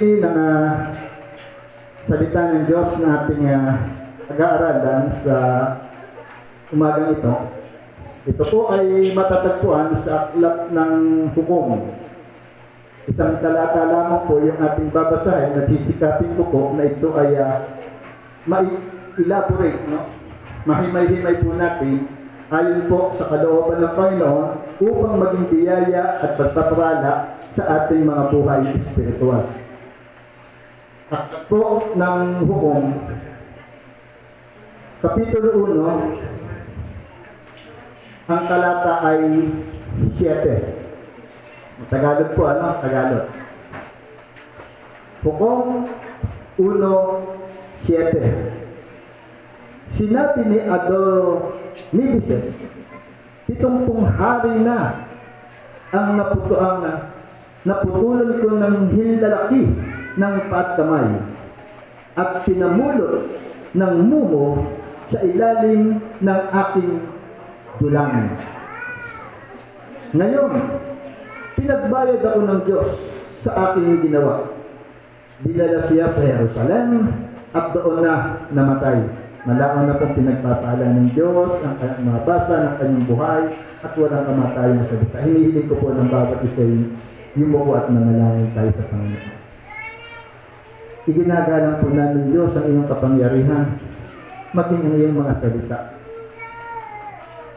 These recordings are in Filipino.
ng salita ng Diyos na ating pag-aaralan sa umagang ito. Ito po ay matatagpuan sa aklat ng Hukom. Isang talata lamang po yung ating babasahin na sisikapin ko po na ito ay ma-elaborate, no? Mahimay-himay po natin ayon po sa kalooban ng Panginoon upang maging biyaya at pagpapala sa ating mga buhay espiritual. Aklat po ng Hukom, Kapitulo 1, ang talata ay 7. Tagalog po, ano? Tagalog. Hukom 1:7. Sinabi ni Adonibiset, 70 hari na ang naputulan ko ng hinlalaki ng paatkamay at pinamulot ng mumo sa ilalim ng aking dulang. Ngayon, pinagbayad ako ng Diyos sa aking ginawa. Dinala siya sa Jerusalem at doon na namatay. Malaman na pong pinagpapala ng Diyos ang kanyang mga basa ng kanyang buhay at walang kamatayan na salita. Hinihiling ko po ng bawat isa yumuko at manalangin tayo sa Panginoon. Iginagalang po namin Diyos ang iyong kapangyarihan maging ang iyong mga salita.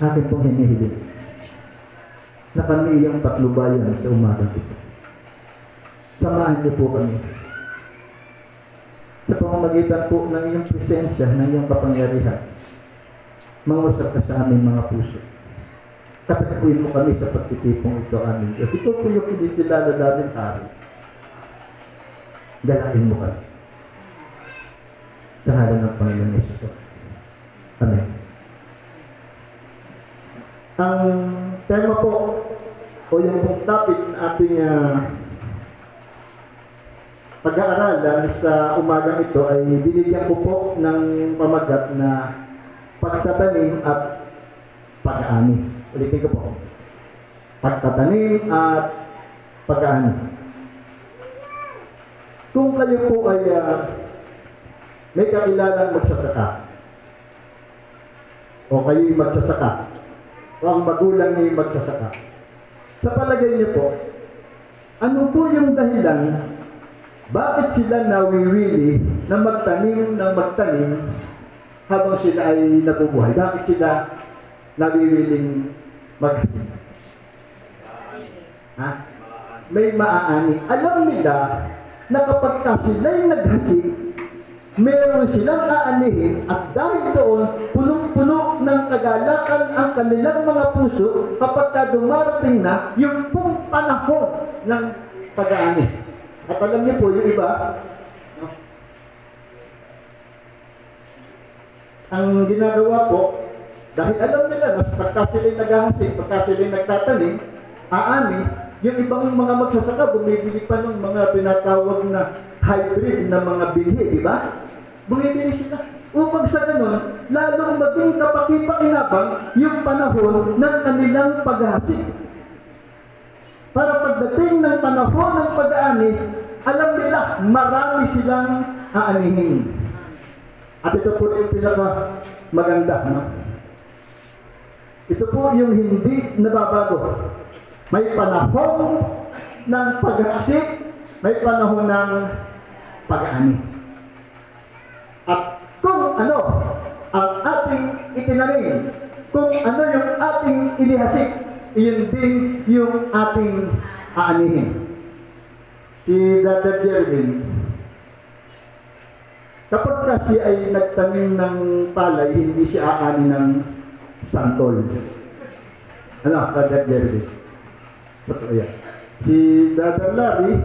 Akin pong hinihiling na kami iyong patlubayan sa umagang ito. Samahan niyo po kami sa pamamagitan po ng iyong presensya, ng iyong kapangyarihan. Mangusap ka sa aming mga puso. Katakuin mo kami sa pagtitipong ito aming Diyos. Ito po yung kinitilala natin hari. Galakin mo kami. Sa ngalan ng Panginoon Yesus. Amen. Ang tema po o yung topic na ating pag-aaralan sa umagang ito ay binigyan ko po ng pamagat na pagtatanim at pag-aani. Ulitin ko po. Pagtatanim at pag-aani. Kung kayo po ay may kakilalang magsasaka o kayo'y magsasaka o ang magulang niyo magsasaka, sa palagay niyo po, ano po yung dahilan bakit sila nawiwili na magtanim ng magtanim habang sila ay nabubuhay? Bakit sila nawiwiling maghasin? May maaani. Alam nila na kapag sila'y naghasik, meron silang aanihin at dahil doon, punong-puno ng kagalakan ang kanilang mga puso kapag dumarating na yung pong panahon ng pag-aani. At alam niyo po, yung iba, ang ginagawa po, dahil alam nila na pagka sila'y naghahasik, pagka sila'y nagtatanim, aani, yung ibang mga magsasaka, bumibili pa ng mga tinatawag na hybrid na mga binhi, di ba? Bumibili sila. Upang sa ganun, lalong maging kapakipakinabang yung panahon ng kanilang paghahasik. Para pagdating ng panahon ng pag-aani, alam nila, marami silang aanihin. At ito po yung pinaka maganda. No? Ito po yung hindi nababago. May panahon ng paghahasik, may panahon ng pag-aani. At kung ano ang ating itinanim, kung ano yung ating inihasik, iyon din yung ating aanihin. Si Brother Jervin, kapag kasi ay nagtanim ng palay, hindi siya aani ng santol. Ano, Brother Jervin? Yan. Si Brother Larry,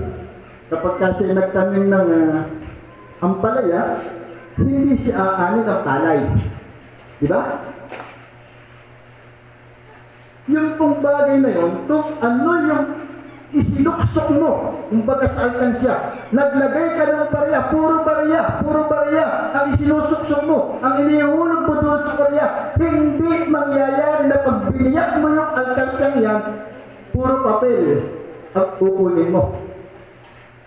kapag kasi nagtanim ng ampalaya, hindi siya aani ng palay. Diba? Yung pong bagay na yun, kung ano yung isinuksok mo, kumbaga sa alkansya, naglagay ka ng barya, puro barya, ang isinusuksok mo, ang inihulog mo doon sa barya, hindi mangyayari na pag biniyak mo yung alkansyang yan, puro papel ang kukunin mo.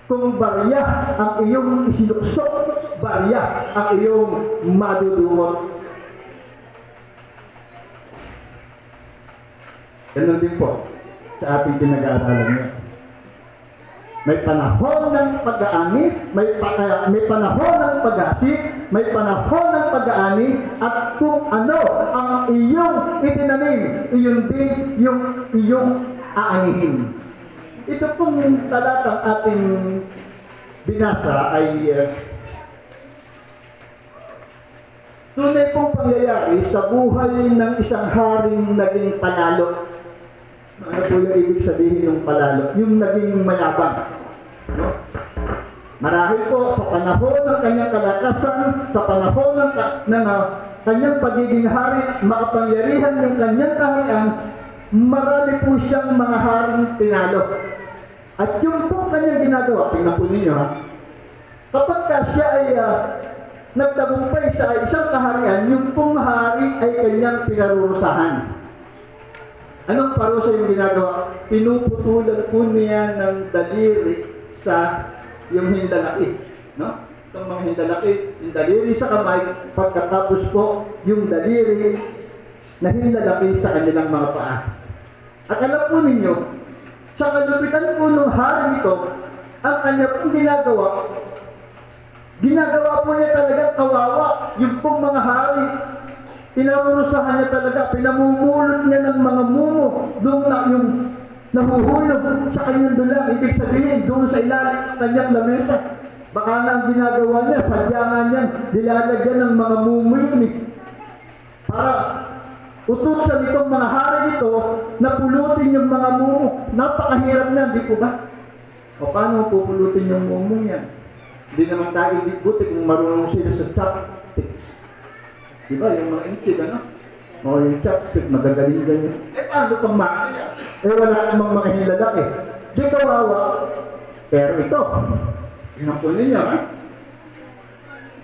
Kung barya ang iyong isinuksok, barya ang iyong madudumot. Ganun din po sa ating pinag-aaralan niya. May panahon ng pag-aani, may panahon ng pag-asik, may panahon ng pag-aani, at kung ano ang iyong itinanim, iyon din yung iyong aanihin. Ito pong talatang ating binasa ay tunay pong pangyayari sa buhay ng isang haring naging panalo. Ano po yung ibig sabihin ng palalo? Yung naging mayabang. No? Marahil po sa panahon ng kanyang kalakasan, sa panahon ng kanyang pagiging hari, makapangyarihan yung kanyang kaharian, marami po siyang mga haring tinalo. At yung po kanyang ginagawa, tingnan po ninyo ha, kapag siya ay nagtagumpay sa isang kaharian, yung pong hari ay kanyang pinarurusahan. Anong parusa yung ginagawa? Pinuputulan po niya ng daliri sa yung hindalaki. No? Itong mga hindalaki, yung daliri sa kamay, pagkatapos po yung daliri na hindalaki sa kanilang mga paa. At alam po ninyo, sa kalupitan po ng hari ito, ang kanya pong ginagawa po niya talagang kawawa. Yung pong mga hari, pinarurusahan niya talaga, pinamumulot niya ng mga mumo, doon na yung nahuhulog sa kanyang dulang. Ibig sabihin, doon sa ilalim ng kanyang lamesa. Baka na ang ginagawa niya, sadya nga niyan, nilalagyan ng mga mumo yun eh. Para utusan itong mga hari ito na pulutin yung mga mumo. Napakahirap na, di po ba? O paano pupulutin yung mumo yan? Hindi naman tayo buti kung marunong sila sa chopsticks. Diba, yung mga inchig, ano? O yung chopstick, magagaling ganyan. Paano pang makakaya? Wala namang mga hilalaki. Di kawawa. Pero ito, tingnan po ninyo, ha?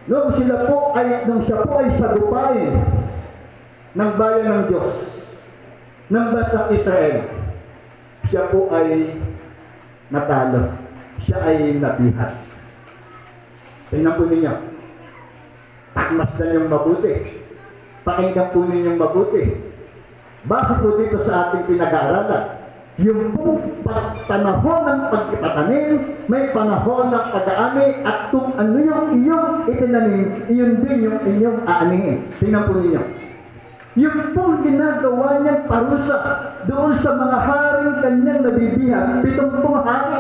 Nung siya po ay sagupay ng bayan ng Diyos, ng bansang Israel, siya po ay natalo. Siya ay nabihat. Tingnan po ninyo. Pakmasdan yung mabuti. Pakinggan po ninyong mabuti. Base po dito sa ating pinag-aaralan, yung pong panahon ng pagtatanim, may panahon ng pag-aani, at kung ano yung iyong itinanim, iyon din yung inyong aanihin. Tingnan po ninyo. Yung pong ginagawa niyang parusa doon sa mga haring kanyang nabibihan, 70 hari.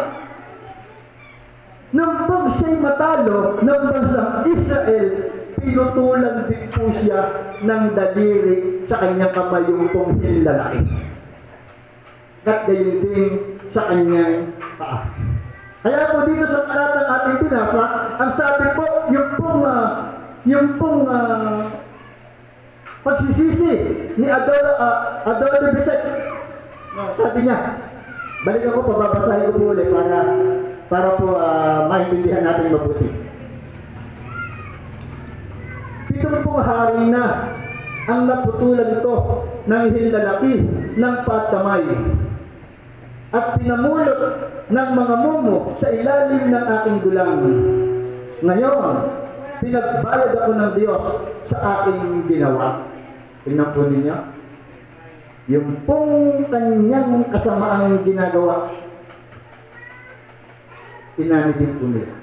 Nung pong siya'y matalo ng bansang Israel, pinutulan din po siya ng daliri sa kanyang kamay yung pong hinlalaki. At gayon din sa kanyang paa. Kaya po dito sa talatang ating binasa, ang sabi po, yung pong pagsisisi ni Adoni-Bezek. Sabi niya, balik ako, pababasahin ko po ulit para po maintindihan natin mabuti. 70 hari na ang naputulan ito ng hinlalaki ng patamay at pinamulot ng mga mumo sa ilalim ng aking dulang. Ngayon, pinagbayad ako ng Diyos sa aking ginawa. Tingnan po ninyo. Yung pong kanyang kasamaang ginagawa, inani din po nila.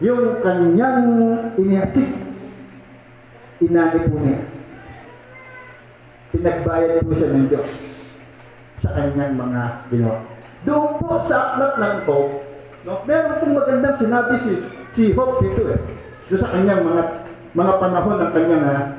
Yung kanyang inihatid, inani po niya. Pinagbayad po siya ng Diyos sa kanyang mga ginawa. Doon po sa aklat ng Hope, meron pong magandang sinabi si Hope dito eh. Doon sa kanyang mga panahon ng kanyang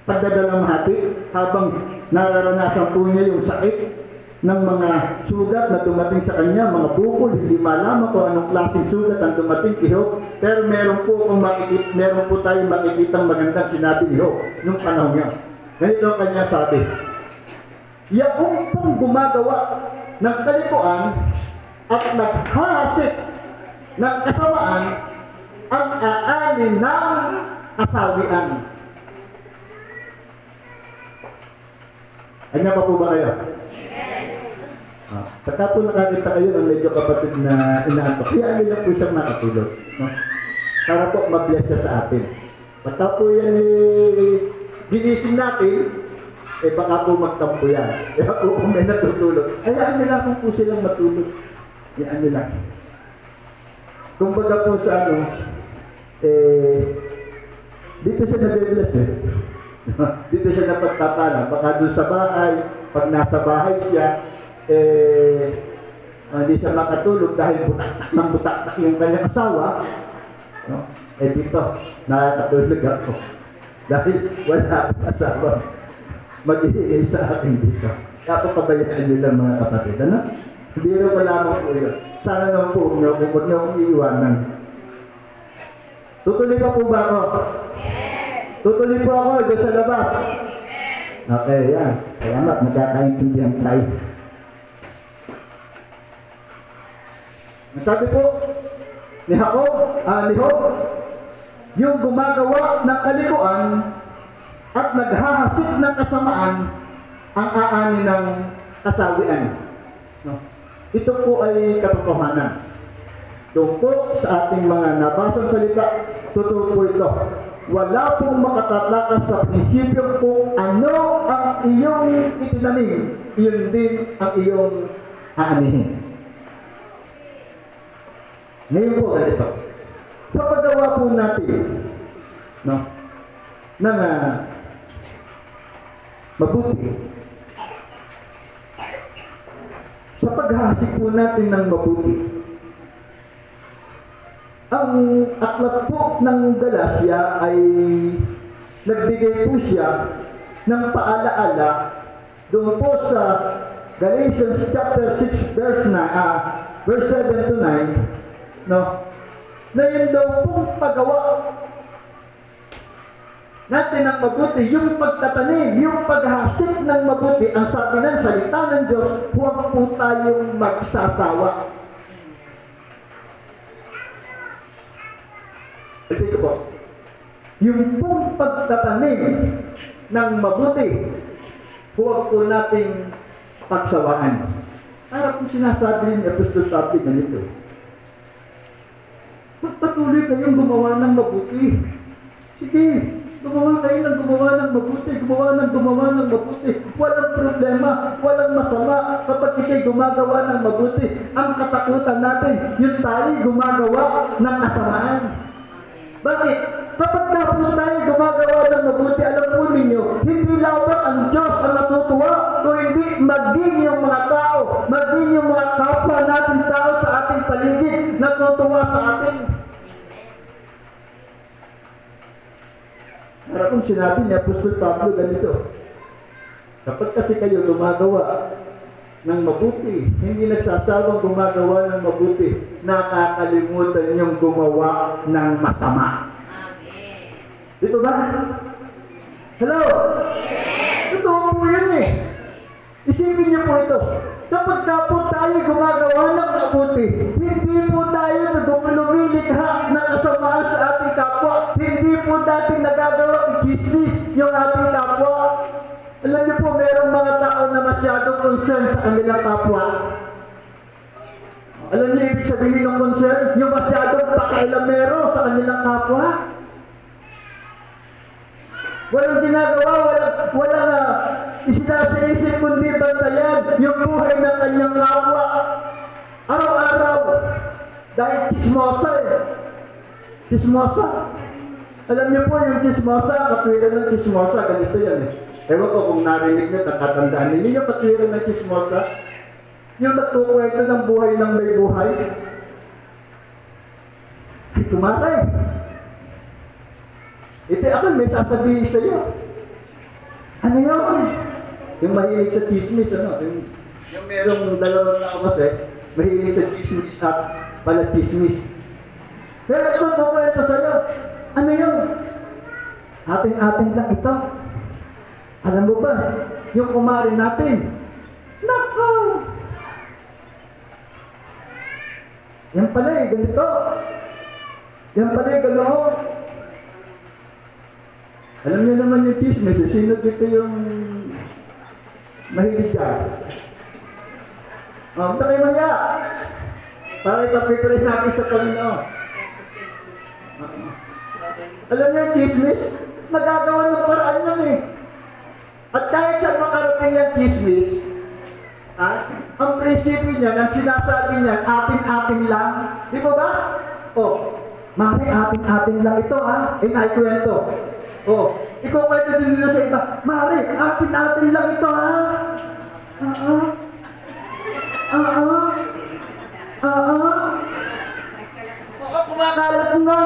pagdadalamhati habang nararanasan po niya yung sakit ng mga sugat na dumating sa kanya, mga bukol, hindi malaman kung anong klaseng sugat ang dumating kay Hope. Pero meron po tayong makikitang magandang sinabi ni Hope nung panahon niya. Ganito ang kanya sabi, yaong pong gumagawa ng kalikuan at naghahasik ng kasamaan ang aani ng kasawian. Kanya pa po ba kayo? Saka po nakakita kayo ng medyo kapatid na inaantok, kaya nila po siyang nakatulog. No? Para po mag-bless siya sa atin. Saka po yan ginising natin, baka po magtampo yan. Kaya po kung may natutulog, hayaan nila kung po silang matulog. Hayaan nila. Kung baga po sa dito siya nabibless dito siya napagtatala. Baka doon sa bahay, pag nasa bahay siya, hindi siya makatulog dahil butak yung kanyang asawa. No? Dito, nakakatulog ako. Dahil wala akong asawa. Mag-iingay sa akin dito. Kaya po pabayaan nila mga kapatid. Ano? Hindi rin pa lamang po yun. Sana naman po huwag niyo akong iiwanan. Tutuloy pa po ba ako? Tutuloy po ako doon sa labas. Okay, yan. Salamat, nagkakaintindihan tayo. Sabi po ni Job, yung gumagawa ng kalikuan at naghahasik ng kasamaan ang aani ng kasawian. No? Ito po ay katotohanan. Doon po sa ating mga nabasang salita, totoo po ito. Wala pong makatatakas sa prinsipyo kung ano ang iyong itinanim, iyon din ang iyong aanihin. Ngayon po, ganito. Sa paggawa po natin, no, ng mabuti, sa paghahasik po natin ng mabuti, ang aklat po ng Galacia ay nagbigay po siya ng paalaala doon po sa Galatians chapter 6 verse 7 to 9, no? Na yun daw pong paggawa natin ng mabuti, yung pagtatanim, yung paghasik ng mabuti, ang sabi ng salita ng Diyos, huwag po tayong magsasawa. Ito po, yung pong pagtatanim ng mabuti, huwag po nating pagsawaan. Para kung sinasabi ni Apostol Pablo ganito, magpatuloy kayong gumawa ng mabuti. Sige, gumawa kayo ng gumawa ng mabuti, gumawa ng mabuti. Walang problema, walang masama kapag ikay gumagawa ng mabuti. Ang katakutan natin, yung tayo gumagawa ng kasamaan. Bakit? Kapag po tayo gumagawa ng mabuti, alam po ninyo, hindi lamang ang Diyos ang natutuwa, kung hindi maging yung mga tao, maging yung mga kapwa natin tao sa ating paligid, natutuwa sa atin. Para kung sinabi ni Apostol Pablo ganito, kapag kasi kayo gumagawa ng mabuti, hindi nagsasawang gumagawa ng mabuti, nakakalimutan niyong gumawa ng masama. Dito ba? Hello? Totoo po yun eh. Isipin niyo po ito. Kapag po tayo gumagawa ng mabuti, hindi po tayo lumilikha ng kasamaan sa ating kapwa. Hindi po natin nagagawa i-chismis yung ating kapwa. Alam niyo po, mayroong mga tao na masyadong concern sa kanilang kapwa. Alam niyo ibig sabihin ng concern? Yung masyadong pakialamero sa kanilang kapwa. Walang ginagawa, walang isinasa-isip kundi bantayan yung buhay ng kanyang kapwa. Araw-araw. Dahil chismosa eh. Chismosa. Alam niyo po yung chismosa, katwiran ng chismosa, ganito yan eh. Ewan ko kung narinig niyo, tatandaan ninyo yung katwiran ng chismosa. Yung nagkukwento ng buhay ng may buhay. Ay, tumatay. Ito ako, may sasabihin sa iyo. Ano yun? Yung mahilig sa chismis, ano? Yung merong dalawang tao kasi, mahilig sa chismis at pala chismis. Pero ito, kukwento sa iyo. Ano yun? Ating-ating lang ito. Alam mo ba, yung kumari natin, nako! Yan pala eh, ganito. Yan pala eh, ganoon. Alam niyo naman yung chismis, sino dito yung mahilig dyan? Huwag na kayo maya. Para ipapipray natin sa Panginoon. Alam niyo yung chismis? Nagagawa ng paraan yan eh. At kahit saan makarating yung chismis, ang prinsipyo niya, ang sinasabi niya, atin-atin lang. Di ba ba? Mami, atin-atin lang ito naikwento. Ikukwento din nila sa iba, Mari, atin-atin lang ito kumakalat nga.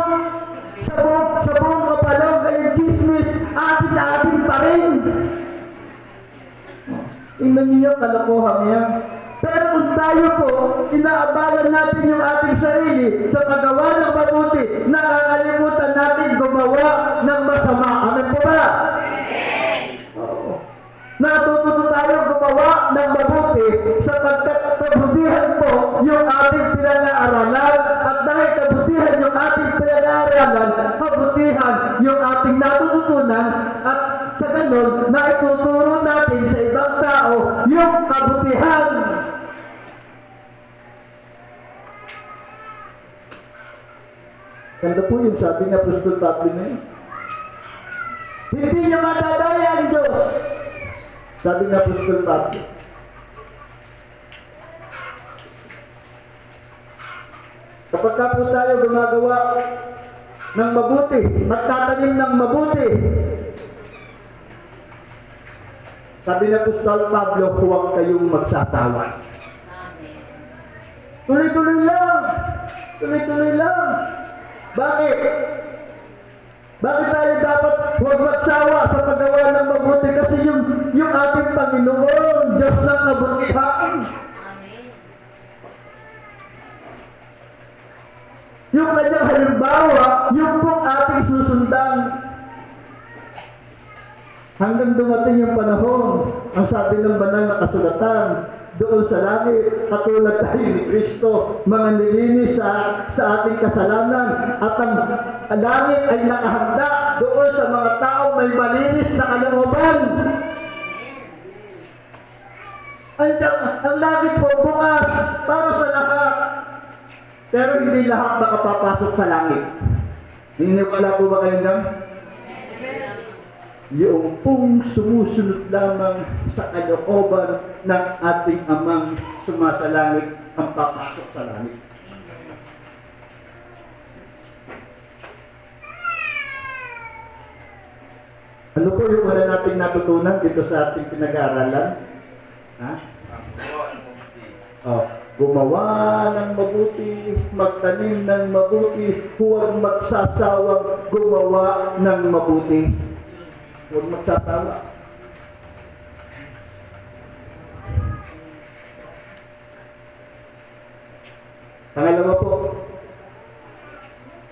Sa buong kapalong kayong chismis, atin-atin pa rin. Tingnan niyo, kalokohan niya. Pero kung tayo po, inaabalan natin yung ating sarili sa paggawa ng mabuti, nakakalimutan natin gumawa ng masama. Amen po ba? Natututo tayo gumawa ng mabuti sapagkat kabutihan po yung ating pinag-aaralan at dahil kabutihan yung ating pinag-aaralan, kabutihan yung ating natututunan at sa ganun, naituturo natin sa ibang tao yung kabutihan. Ganda po yung sabi ng Apostol Pablo na yun. Hindi niya madadaya ang Diyos. Sabi ng Apostol Pablo. Kapag po tayo gumagawa ng mabuti, magtatanim ng mabuti, sabi ng Apostol Pablo, huwag kayong magsasawa. Tuloy-tuloy lang. Tuloy-tuloy lang. Bakit? Bakit tayo dapat huwag magsawa sa paggawa ng mabuti? Kasi yung ating Panginoon, Diyos ng kabutihan. Yung kanyang halimbawa, yung pong ating susundan. Hanggang dumating yung panahon, ang sabi ng banal na kasulatan, doon sa langit, katulad tayo ni Kristo, mga nilinis sa ating kasalanan, at ang langit ay nakahanda doon sa mga tao may malinis na kalooban. Ang langit po bukas para sa lahat, pero hindi lahat makapapasok sa langit. Naniniwala po ba kayo dyan? Yung pong sumusunod lamang sa kalooban ng ating amang sumasalangit ang papasok sa langit. Ano po yung wala nating natutunan dito sa ating pinag-aaralan? Gumawa ng mabuti, magtanim ng mabuti, huwag magsasawang gumawa ng mabuti. Huwag magsasawa. Pangalawa po,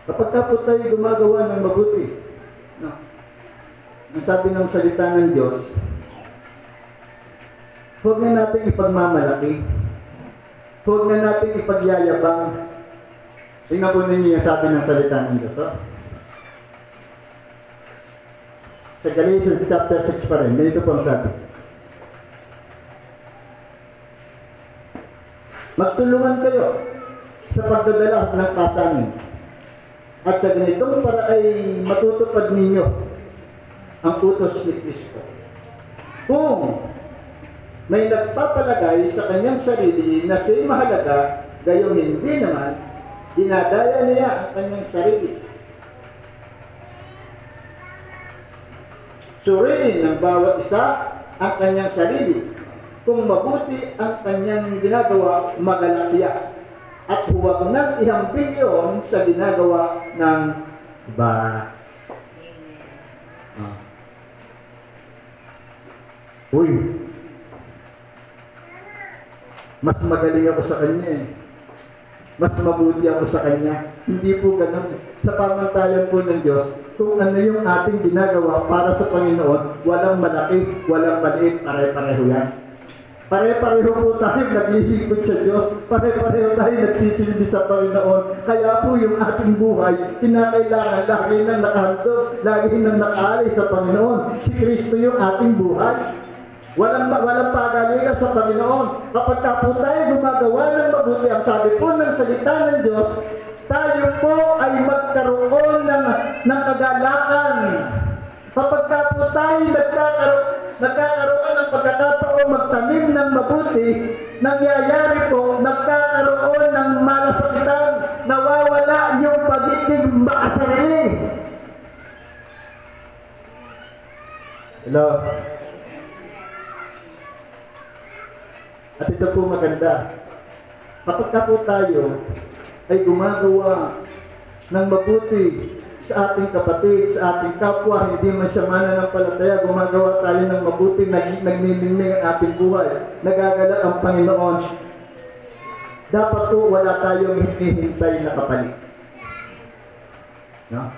kapag po tayo gumagawa ng mabuti, ang sabi ng salita ng Diyos, huwag na natin ipagmamalaki, huwag na natin ipagyayabang. Tingnan po ninyo yung sabi ng salita ng Diyos. Sa Galatians chapter 6 pa rin, ganito po ang sabi. Magtulungan kayo sa pagdadala ng kasanin. At sa ganitong para ay matutupad ninyo ang utos ni Kristo. Kung may nagpapalagay sa kanyang sarili na siya'y mahalaga, gayon hindi naman, dinadaya niya ang kanyang sarili. Suriin ng bawat isa ang kanyang sarili. Kung mabuti ang kanyang ginagawa, magalak siya. At huwag nang ihambing yun sa ginagawa ng iba. Uy, mas magaling ako sa kanya mas mabuti ako sa kanya. Hindi po ganun. Sa pamantayan po ng Diyos, kung ano yung ating ginagawa para sa Panginoon, walang malaki, walang maliit, pare-pareho yan. Pare-pareho po tayo naglilingkod sa Diyos, pare-pareho tayo nagsisilbi sa Panginoon. Kaya po yung ating buhay, kinakailangan lagi nang nakahandog, lagi nang nakaalay sa Panginoon. Si Kristo yung ating buhay. Walang pagalingan sa Panginoon. Kapag po tayo gumagawa ng mabuti, ang sabi po ng salita ng Diyos, tayo po ay magkaroon ng kagalakan. Kapag po tayo nagkakaroon ng pagkakataon magtanim ng mabuti, nangyayari po, nagkakaroon ng malasakitan, nawawala yung pagiging makasarili. Hello? At ito po maganda. Kapag po tayo ay gumagawa ng mabuti sa ating kapatid, sa ating kapwa, hindi man siya mananampalataya, gumagawa tayo ng mabuti, nagniningning ang ating buhay, nagagalak ang Panginoon. Dapat po wala tayong hinihintay na kapalit. No?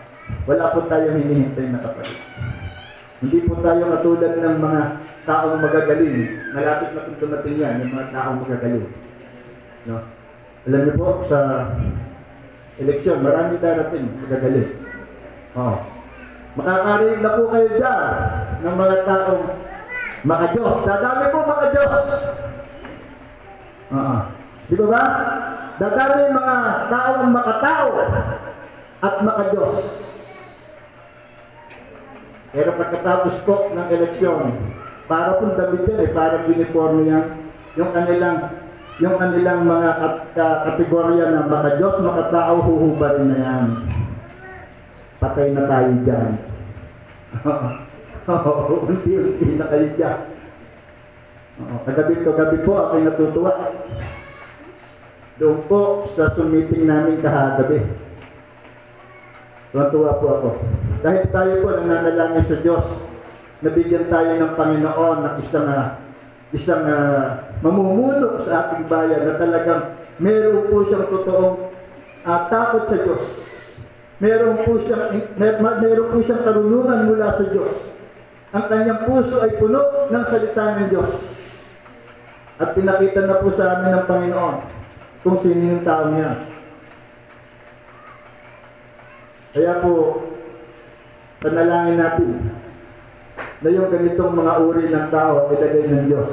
Wala po tayong hinihintay na kapalit. Hindi po tayo katulad ng mga taong magagaling. Malapit na kung dumating yan, yung mga taong magagaling. No? Alam niyo po, sa eleksyon, marami darating magagaling. Oh. Makakarinig na po kayo dyan ng mga taong maka-Diyos. Dadami po maka-Diyos. Di ba? Dadami mga taong makatao at maka-Diyos. Pero pagkatapos po ng eleksyon, para pong damit yan parang uniforme yan. Yung kanilang mga kategorya na maka-Diyos, makatao, huhubarin na yan. Patay na tayo dyan. Unti-unti na kayo dyan. Kagabi po, ako'y natutuwa. Doon po sa meeting namin kahagabi. Natuwa po ako. Dahil tayo po nananalangin sa Diyos, nabigyan tayo ng Panginoon ng isang mamumuno sa ating bayan na talagang meron po siyang totoong takot sa Diyos. Meron po siyang karunungan mula sa Diyos. Ang kanyang puso ay puno ng salita ng Diyos. At pinakita na po sa amin ng Panginoon kung sino yung tao niya. Kaya po, panalangin natin na yung ganitong mga uri ng tao ilagay ng Diyos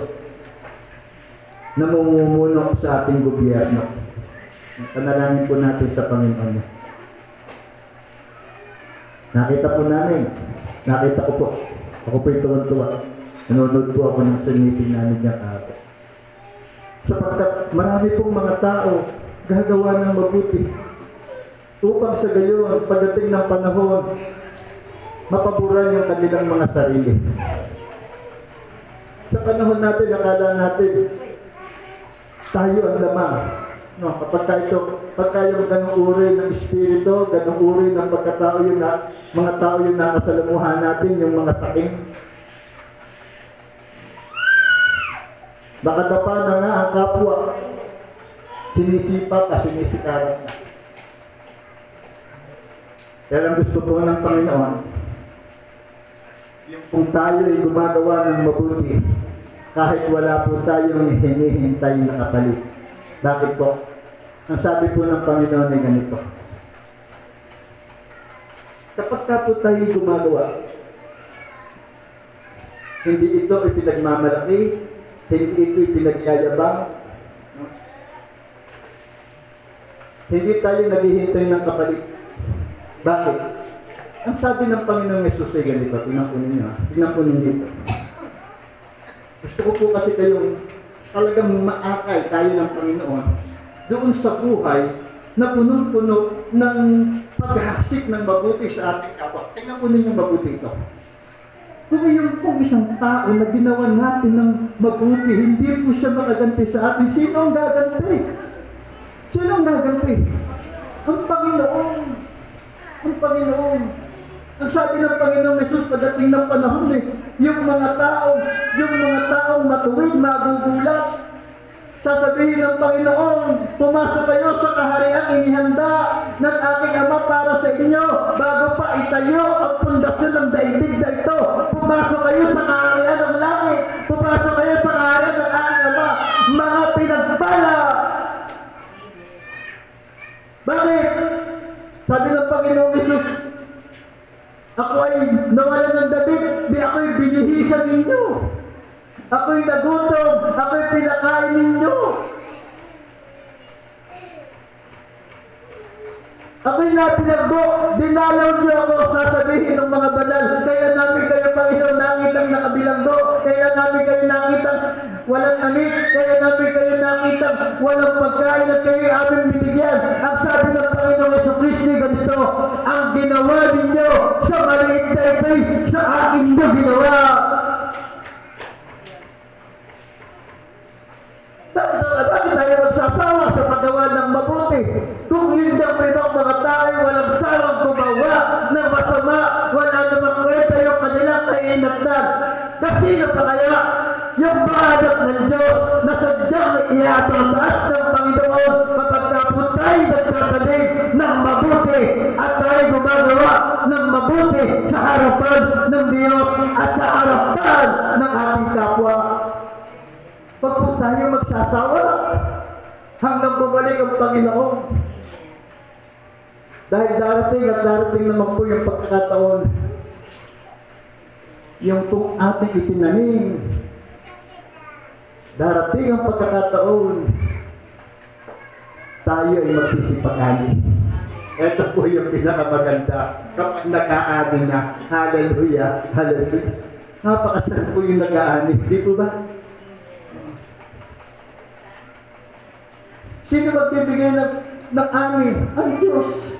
na mamumuno sa ating gobyerno. Panalangin po natin sa Panginoon. Nakita po namin, nakita ko po. Ako po yung tuwan-tuwa. Nanonood po ako ng meeting namin niya kahapon. Sapagkat marami pong mga tao gagawa ng mabuti upang sa gayon, pagdating ng panahon, mapaboran yung kanilang mga sarili. Sa panahon natin, akala natin, tayo ang lamang. No, kapag yung ganong uri ng espiritu, ganong uri ng pagkatao yung mga tao yung nakasalamuhan natin, yung mga saking. Baka dapa na nga ang kapwa, sinisipa ka, sinisikarat na. Pero ang gusto po ng Panginoon, yung kung tayo ay gumagawa ng mabuti, kahit wala po tayong hinihintay na kapalit. Bakit po? Ang sabi po ng Panginoon ay ganito. Kapag po tayo gumagawa, hindi ito ipinagmamalaki, hindi ito ipinagyayabang, hindi tayo naghihintay ng kapalit. Bakit? Ang sabi ng Panginoong Yesus ay ganito. Tingnan po ninyo ito. Gusto ko po kasi kayong talagang maakay tayo ng Panginoon doon sa buhay na punong-puno ng paghasik ng mabuti sa ating kapwa. Tingnan po ninyo mabuti ito. Kung yung pong isang tao na ginawa natin ng mabuti, hindi po siya makaganti sa atin, sino ang gaganti? Sino ang gaganti? Ang Panginoon. Ang Panginoon. Ang sabi ng Panginoong Yesus pagdating ng panahon yung mga taong matuwid, magugulat. Sasabihin ng Panginoon, pumasok kayo sa kahariang inihanda ng aking Ama para sa inyo bago pa itayo ang pundasyon ng daigdig na ito. Pumasok kayo sa kaharian ng langit. Pumasok kayo sa kaharian ng aking Ama. Mga pinagpala. Bakit? Sabi ng Panginoong Yesus, ako ay nawalan ng David, di ako'y binihisan ninyo. Ako'y nagutom, ako'y pinakain ninyo. Ako'y napinagbo, dinalaw niyo ako, sasabihin ng mga banal. Kaya namin kayo, Panginoon, nakitang nakabilanggo. Kaya namin kayo nakitang walang amit. Kaya namin kayo nakitang walang pagkain at kayo aming binigyan. Ang sabi ng Panginoon Jesucristo ganito, ang ginawa ninyo sa maliit na ito'y sa akin niyo ginawa. Bakit tayo magsasawa sa paggawa ng mabuti? Kung yun ang pinong mga tayo walang sawang gumawa ng masama, wala namang kwenta yung kanilang kainatnan. Kasi pa kaya yung bahadak ng Diyos na sadyang iatataas ng Panginoon kapag po tayo nagtatanig ng mabuti at tayo gumagawa ng mabuti sa harapan ng Diyos at sa harapan ng ating kapwa. Pag po tayo magsasawa hanggang bumalik ang Panginoon. Dahil darating at darating naman po yung pagkakataon, yung pong ating itinanim, darating ang pagkakataon, tayo ay magsisipag-ani. Ito po yung pinakamaganda kapag nag-aani na. Hallelujah, hallelujah. Napakasarap po yung nag-aani, di po ba? Sino magbibigay ng ani? Ang Diyos.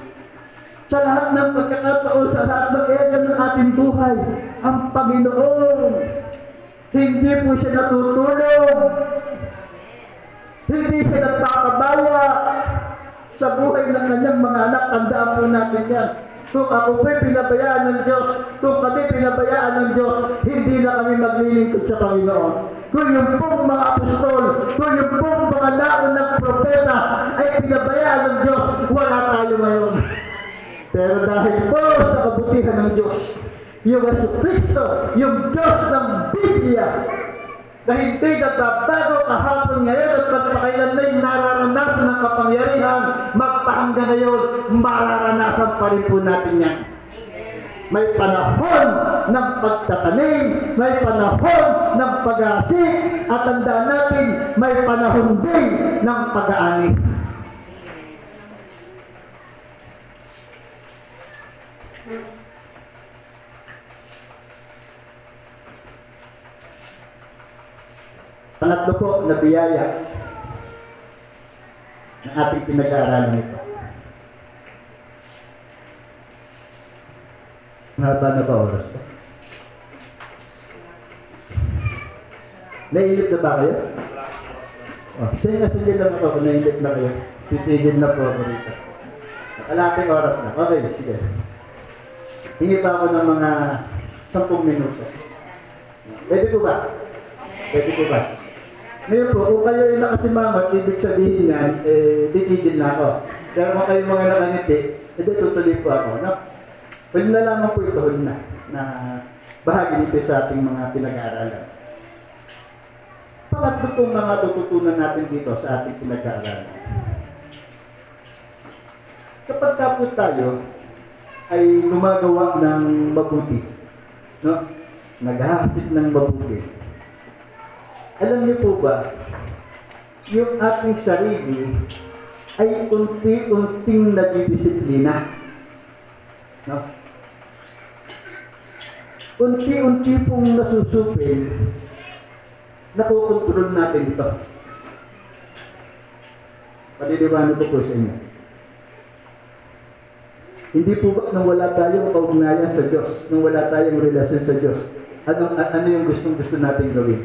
Sa lahat ng pagkakataon, sa lahat ng area ng ating buhay, ang Panginoon. Hindi po siya natutulong. Hindi siya nagpapabaya sa buhay ng kanyang mga anak. Tandaan po natin yan. Kung ako po'y pinabayaan ng Diyos, kung kami pinabayaan ng Diyos, hindi na kami maglilingkod sa Panginoon. Kung yung pong mga apostol, kung yung pong mga laon ng propeta ay pinabayaan ng Diyos, wala tayo ngayon. Pero dahil po sa kabutihan ng Diyos, yung Jesucristo, yung Diyos ng Biblia, na hindi nagbabago kahapon ngayon at magpakailan na yung nararanasan ng kapangyarihan, magpahanggang ngayon, mararanasan pa rin po natin yan. May panahon ng pagtatanim, may panahon ng pag-aasik, at tandaan natin, may panahon din ng pag-aani. Pangatlo po na biyaya ng ating pinag-aaralan ito. Haba na ba oras po? Naiinip na ba kayo? Sige lang ako kung naiinip na kayo. Titigil na po ako rito. Kalating oras na. Okay, sige. Hingi pa ako ng mga 10 minuto. Pwede po ba? Pwede po ba? Ngayon po, kung kayo ay nakasimangat, ibig sabihin yan, titigil na ako. Pero kung kayo mga nakangiti, hindi tutuloy po ako. No? Pwede na lamang po ito na bahagi nito sa ating mga pinag-aaralan. Pangatlo pong mga tututunan natin dito sa ating pinag-aaralan. Kapag po tayo ay gumagawa ng mabuti, no? Naghahasik ng mabuti, alam niyo po ba, yung ating sarili ay unti-unting nadidisiplina. No? Unti-unti pong nasusupil, nakukontrol natin ito. Paliliwanag ko po sa inyo. Hindi po ba nang wala tayong kaugnayan sa Diyos, nang wala tayong relasyon sa Diyos, ano yung gustong-gusto natin gawin?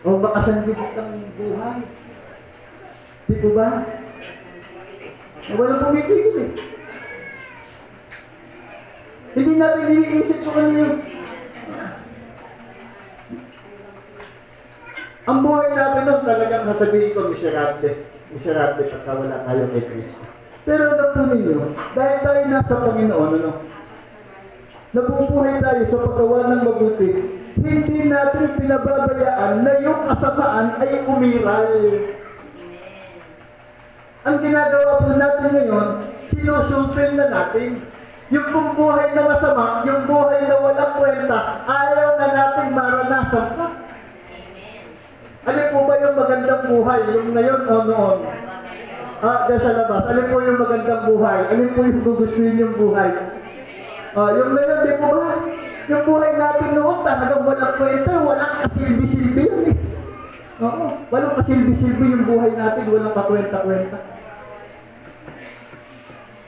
O makasanlibot ng buhay. Di po ba? Walang pumipigil eh. Hindi natin iniisip kung ano yung... Ang buhay natin nun talagang nasabihin ko, miserable. Miserable pagka wala tayo kay Kristo. Pero alam po ninyo, dahil tayo nasa Panginoon, nabubuhay tayo sa paggawa ng mabuti, hindi natin pinababayaan na yung kasamaan ay umiral. Ang ginagawa po natin ngayon, sinusupil na natin. Yung pong buhay na masama, yung buhay na walang kwenta, ayaw na natin maranasan pa. Alin po ba yung magandang buhay? Yung ngayon o noon? Dyan sa labas. Alin po yung magandang buhay? Alin po yung gugustuhin yung buhay? Yung ngayon, di po ba? Yung buhay natin noon, talagang walang kwenta, walang kasilbi-silbi yan eh. Oo, walang kasilbi-silbi yung buhay natin, walang kakwenta-kwenta.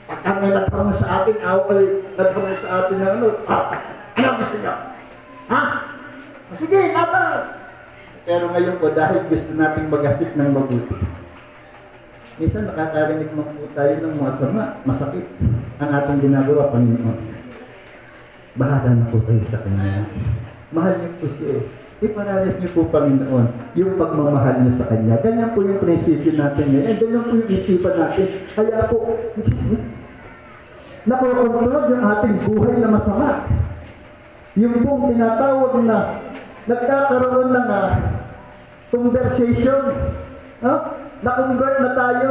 At ang nagtanong sa atin, nagtanong sa atin na ano gusto niyo? Ha? Sige, nata! Pero ngayon po, dahil gusto nating maghasit ng mabuti, minsan nakakarinig man po tayo ng masama, masakit ang ating ginagawa, Panginoon. Bahala na po tayo sa Kanya. Mahal niyo po siya eh. Iparanas niyo po, Panginoon, yung pagmamahal niyo sa Kanya. Ganyan po yung prinsipyo natin ngayon. Ganyan po yung isipan natin. Kaya po, nakokontrol yung ating buhay na masama. Yung pong tinatawag na nagkakaroon ng conversation. Na-convert na tayo.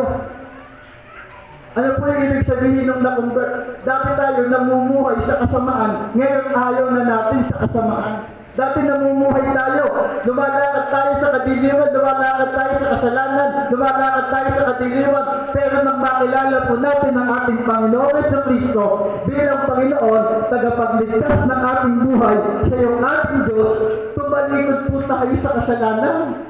Ano po yung ibig sabihin ng na-convert? Dati tayo namumuhay sa kasamaan, ngayon ayaw na natin sa kasamaan. Dati namumuhay tayo, lumalakad tayo sa kadiliman, lumalakad tayo sa kasalanan, lumalakad tayo sa kadiliman, pero nang makilala po natin ang ating Panginoon sa Kristo bilang Panginoon, tagapagligtas ng ating buhay, siya yung ating Diyos, tumalikod po tayo sa kasalanan.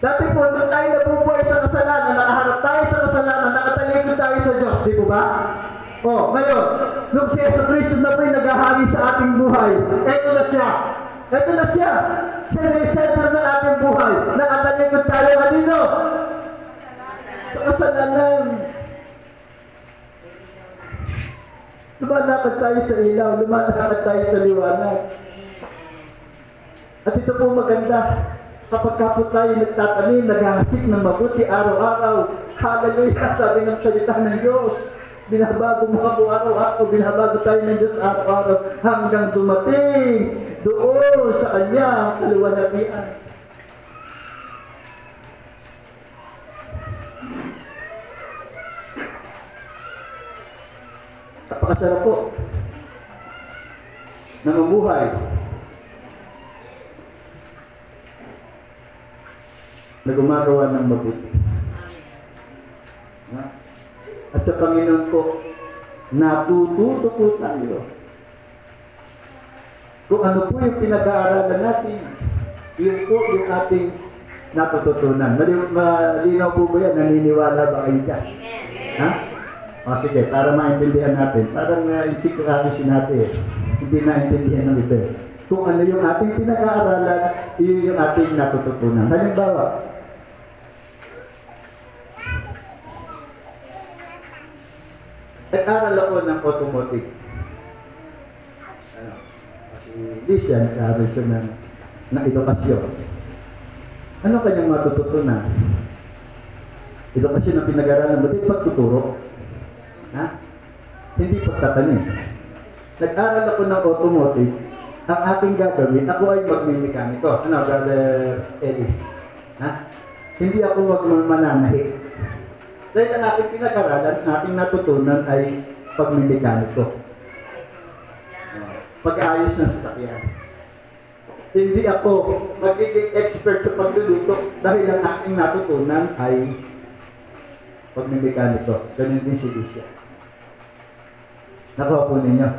Dati po, nung tayo nabubuhay sa kasalanan, nakaharap tayo sa kasalanan, nakatalikod tayo sa Diyos, di po ba? Ngayon, nung si Yesu Cristo na po'y naghahari sa ating buhay, eto na siya. Eto na siya. Siya na yung center ng ating buhay. Nakatalikod tayo kanino? Sa kasalanan. Lumalakad tayo sa ilaw, lumalakad tayo sa liwanag. At ito po maganda. Kapag po tayo nagtatanim, naghahasik ng mabuti araw-araw. Hallelujah, sabi ng salita ng Diyos. Binabago mo ako araw-araw, binabago tayo ng Diyos araw-araw hanggang dumating doon sa Kanya kaluwalhatian. Napakasarap po na mamuhay na gumagawa ng mabuti. At sa Panginoon po, natututo po tayo. Kung ano po yung pinag-aaralan natin, yun po yung ating natututunan. Malinaw po ba yan? Naniniwala ba kayo dyan? Ha? Sige, para maintindihan natin. Parang insikurasin natin. Hindi naintindihan ng iba. Kung ano yung ating pinag-aaralan, yun yung ating natututunan. Halimbawa, nag-aral ako ng automotive. Si Licia, nag-aral siya ng edukasyon. Ano kanyang matututunan? Edukasyon ang pinag-aralan mo, di pagtuturo. Hindi pagtatanim. Nag-aral ako ng automotive. Ang ating gagawin, ako ay magmimekaniko. Brother Eli? Hindi ako magmananahi. Dahil ang ating pinag-aralan, ating natutunan ay pagmimekaniko. Pag-ayos ng sasakyan. Hindi ako magiging expert sa pagluluto dahil ang aking natutunan ay pagmimekaniko. Ganun din si Licia. Nakuha po ninyo.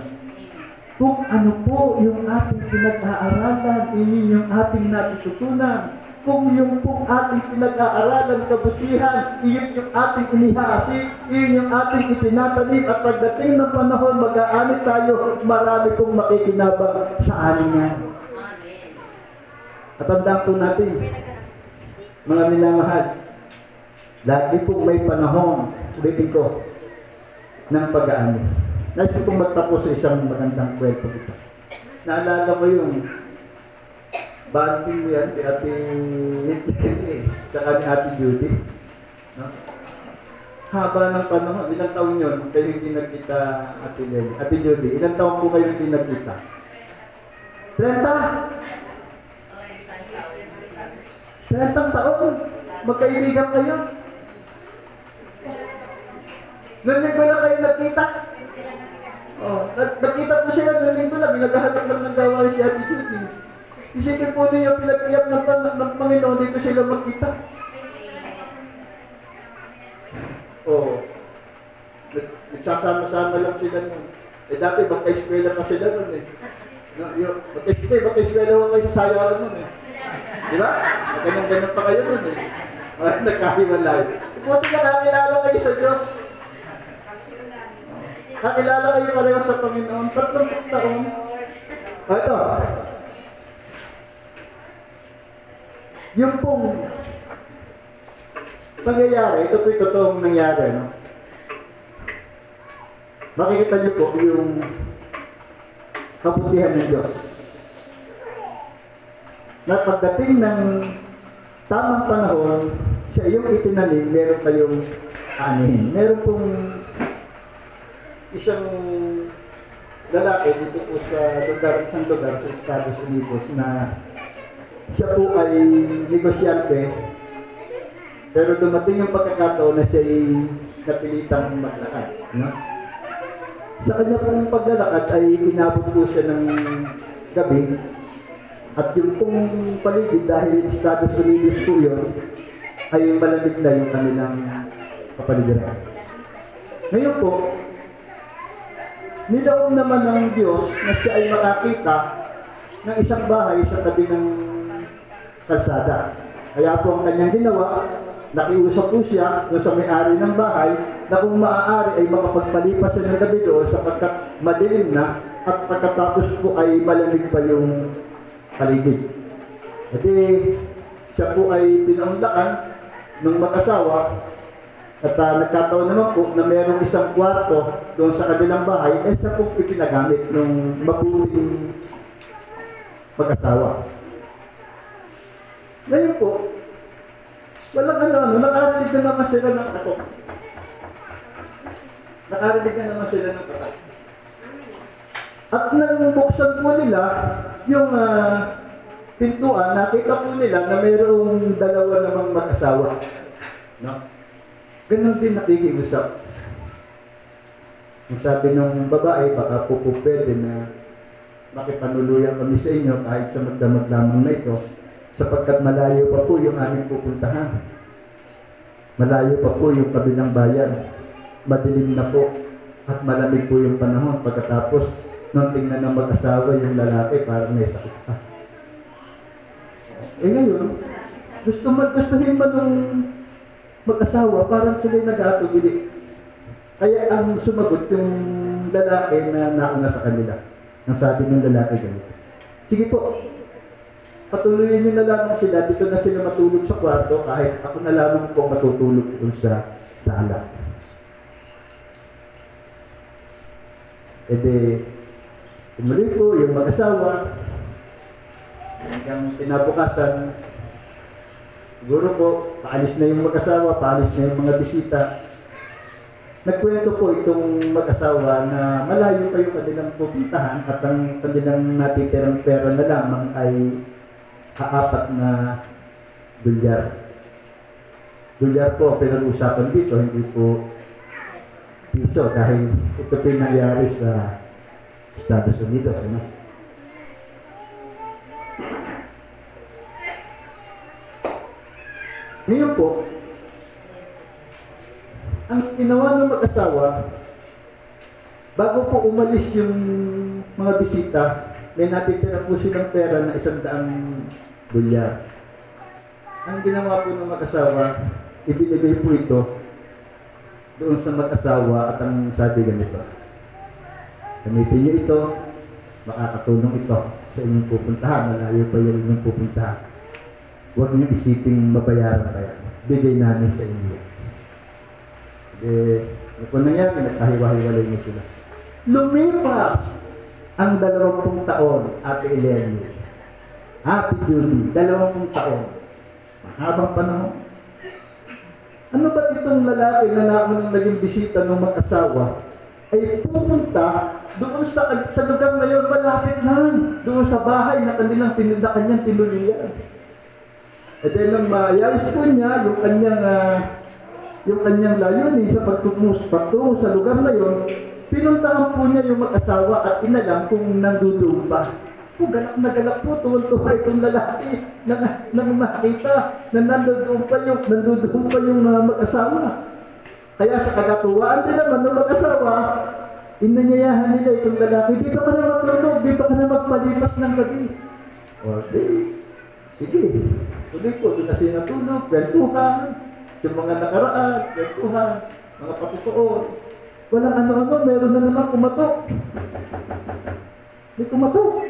Kung ano po yung ating pinag-aaralan, yun yung ating natutunan. Kung yung pong ating pinag-aaralan kabutihan, iyon yung ating inihasik, iyon yung ating itinatanim, at pagdating ng panahon, mag-aanit tayo, marami pong makikinabang sa anin yan. At tandaan po natin, mga minamahal, lagi pong may panahon, ulitin ko, ng pag-aanit. Nais kong magtapos sa isang magandang kwento ito. Naalala ko yung banding mo yan, kay Ate saka ni Ate Judy. Haba ng panahon, ilang taon yun, kayo hindi nagkita, Ate Lely. Ate Judy, ilang taon po kayo hindi nagkita? 30 taon, magkaibigan kayo. Noon ko lang kayo nagkita. Oh, nakita ko sila ng linggo lang, naghahanap lang ng gawain si Ate Judy. Isipin po niyo, pinag-iyak ng Panginoon, dito sila magkita. Oh, nagsasama-sama lang sila nun. Eh dati, magka-eskwela pa sila nun eh. No, magka-eskwela ko kayo sa sayawan nun eh. Di ba? Ganun-ganun pa kayo nun eh. Nagkahiwalay. Buti ka nakilala kayo sa Diyos. Nakilala kayo pareho sa Panginoon. 30 taon. Ito. Yung pong pangyayari, ito po'y totoong nangyari, no? Makikita niyo po yung kabutihan ng Diyos. Na pagdating ng tamang panahon, siya yung itinanim, meron kayong anihin. Meron pong isang lalaki dito po sa isang lugar sa Estados Unidos na siya po ay negosyante, pero dumating yung pagkakataon na siya ay napilitang maglakad. No? Sa kanya pong paglalakad ay inabot po siya ng gabi, at yung pong paligid dahil Estados Unidos po yun, ay malamig na yung kanilang kapaligiran. Ngayon po, nilaong naman ng Diyos na siya ay makakita ng isang bahay sa tabi ng kalsada. Kaya po ang kanyang ginawa, nakiusap po siya doon sa may-ari ng bahay na kung maaari ay makapagpalipas siya ng gabi doon sapagkat madilim na at pagkatapos po ay malamig pa yung paligid. At siya po ay pinaunlakan ng mag-asawa at nagkataon naman po na mayroong isang kwarto doon sa kanilang bahay ay siya po ipinagamit ng mabuting mag-asawa. Ngayon po, walang nakarinig na naman sila ng katok. Nakarinig na naman sila ng katok. At nang buksan po nila yung pintuan, nakita po nila na mayroong dalawa namang mag-asawa. No? Ganon din nakikiusap. Ang sabi ng babae, baka po pwede na makipanuluyan kami sa inyo kahit sa magdamag lamang na ito, sapagkat malayo pa po yung aming pupuntahan. Malayo pa po yung kabilang bayan. Madilim na po at malamig po yung panahon. Pagkatapos, nung tingnan ng mag-asawa yung lalaki, parang may sakit pa. Eh ngayon, gustuhin ba nung mag-asawa, parang sila'y nag-aatubili. Kaya ang sumagot yung lalaki na nauna sa kanila. Ang sabi ng lalaki ganito, sige po, patuloyin nyo na lamang sila, dito na sila matulog sa kwarto, kahit ako na lamang po matutulog dun sa sala. E de, tumuloy po yung mag-asawa, hanggang pinabukasan, siguro po, paalis na yung mag-asawa, paalis na yung mga bisita. Nagkwento po itong mag-asawa na malayo pa yung kanilang pupuntahan at ang kanilang natitirang pera na lamang ay apat na dolyar. Dolyar po, pinag-usapan dito, hindi po piso dahil ito po yung nangyari sa Estados Unidos. Ano? Ngayon po, ang ginawa ng mag-asawa, bago po umalis yung mga bisita, may natitira po silang pera na 100 dolyar. Ang ginawa po ng mag-asawa, ibinigay po ito doon sa mag-asawa at ang sabi ganito, gamitin niyo ito, makakatulong ito sa inyong pupuntahan, malayo pa yung inyong pupuntahan. Huwag niyo isiping mabayaran kaya. Bigay namin sa inyo. Kung nangyari, nagkahiwa-hiwalay niyo sila. Lumipas ang 20 taon, Ate Eleni, Ate Judy, 20 taon. Mahabang panahon. Ano ba itong lalaki na naunang naging bisita ng mag-asawa ay pupunta doon sa lugar na yun, malapit lang, doon sa bahay na kanilang kanyang tinulian. At then nang maayos po niya yung kanyang layunin sa pagtungo sa lugar na yon, Pinuntahan po niya yung mag-asawa at inalam kung nandudoon pa. Po, galak na galak po, tuwan-tuwa itong lalaki nang makita na nandudoon pa yung mag-asawa. Kaya sa kagatuwaan din naman ng mag-asawa, inanyayahan nila itong lalaki, dito ka na matulog, dito ka na magpalipas ng gabi. O, sige. Tuloy po, doon na siya natulog, kwentuhan, yung mga nakaraan, kwentuhan, mga patutuon. Walang ano-ano, meron na naman kumatok. May kumatok.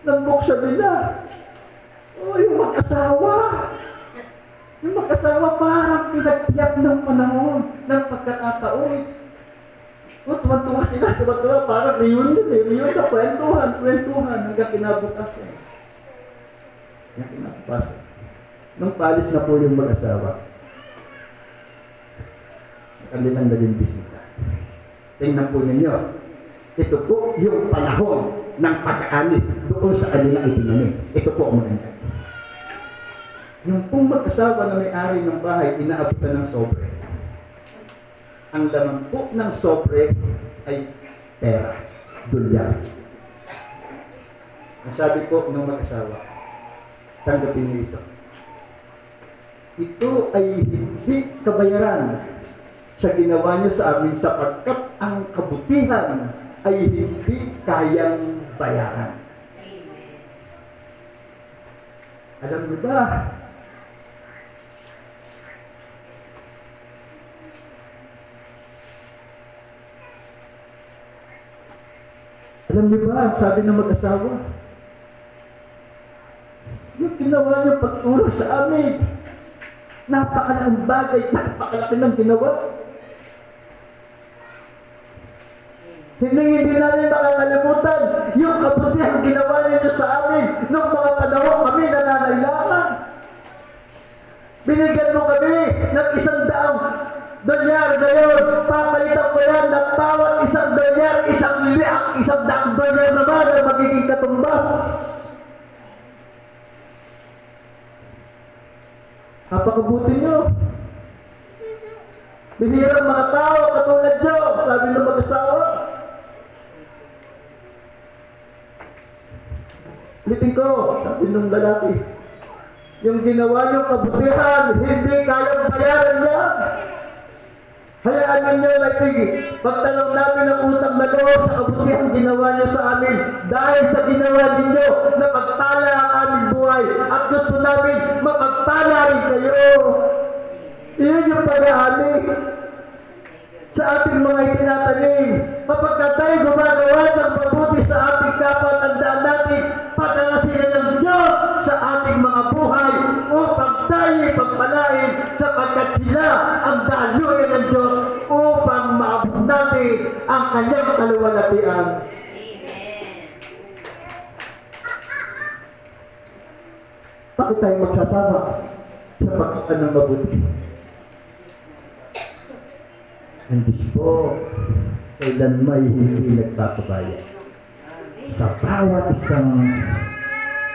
Nambuksa nila. Oh, yung mag-asawa. Yung mag-asawa parang pinagtiyak ng panahon, ng pagkakataon. O, tuwa-tuwa sila, parang reunion na kwentuhan, hanggang kinabukasan. Nung palis na po yung mag-asawa, kanilang naging bisita. Tingnan po ninyo, ito po yung panahon ng pag-aanit doon sa kanilang itinanim. Ito po ang maganda. Yung pong mag-asawa na may-ari ng bahay, inaabutan ng sobre. Ang laman po ng sobre ay pera, dolyar. Ang sabi po ng mag-asawa, tanggapin niyo ito. Ito ay hindi kabayaran sa ginawa niyo sa amin sapagkat ang kabutihan ay hindi kayang bayaran. Alam niyo ba? Alam niyo ba, sabi ng mag-asawa, yung ginawa niyo pagtulong sa amin, napakalaking bagay, napakalaki ng ginawa. Hindi namin makakalimutan yung kabutihan ginawa niyo sa amin nung mga panahon kami nananailangan. Binigyan mo kami ng $100 ngayon, papalitan ko yan ng bawat $100, $100 naman ang magiging katumbas. Napakabuti nyo. Binirang mga tao katulad nyo, sabi ng mag-asawa. Ulitin ko, sabi ng lalaki, yung ginawa nyo kabutihan, hindi kayang bayaran yan. Hayaan ninyo pagtanong namin ng utang na loob sa kabutihan ginawa nyo sa amin dahil sa ginawa ninyo na pagpala ang aming buhay at gusto namin mapagpala rin kayo. Iyon yung pag-aami sa ating mga itinatanim. Kapag tayo gumagawa ng mabuti sa ating kapwa, tandaan natin, padala sila ng Diyos sa ating mga buhay upang tayo pagpalain sapagkat sila ang daluyan ng Diyos upang maabot natin ang kanyang kaluwalhatian. Bakit tayo magsasama sa pagkakan ng mabuti? Ang Diyos po, kailan may hindi nagpapabaya. Sa bawat isang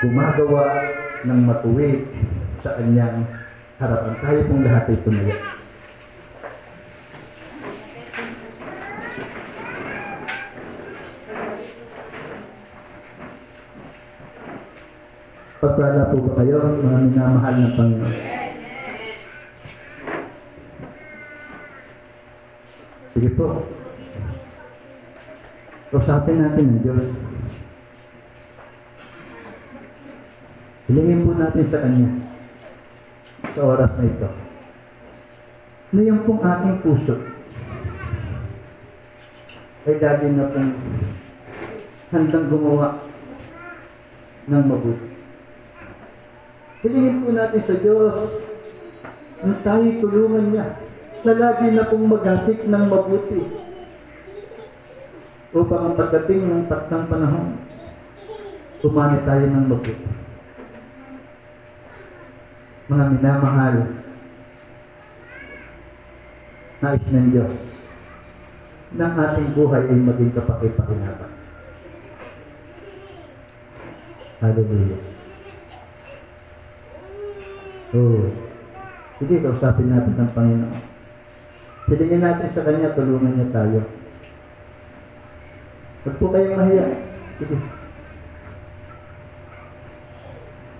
gumagawa ng matuwid sa kanyang harapan. Tayo pong lahat ay tumayo. Pagpala po ba kayo, mga minamahal ng Panginoon? Sige po. Kausapin natin ang Diyos. Hilingin po natin sa Kanya sa oras na ito. Na yung pong ating puso ay lagi na pong handang gumawa ng mabuti. Hilingin po natin sa Diyos na tayo tulungan niya na lagi na pong maghasik ng mabuti upang ang pagdating ng takdang panahon, umani tayo ng mabuti. Mga minamahal, nais ng Diyos na ang ating buhay ay maging kapaki-pakinabang. Hallelujah. Sige, kausapin natin ng Panginoon. Silingin natin sa Kanya, tulungan niya tayo. Huwag po kayong mahiya. Sige.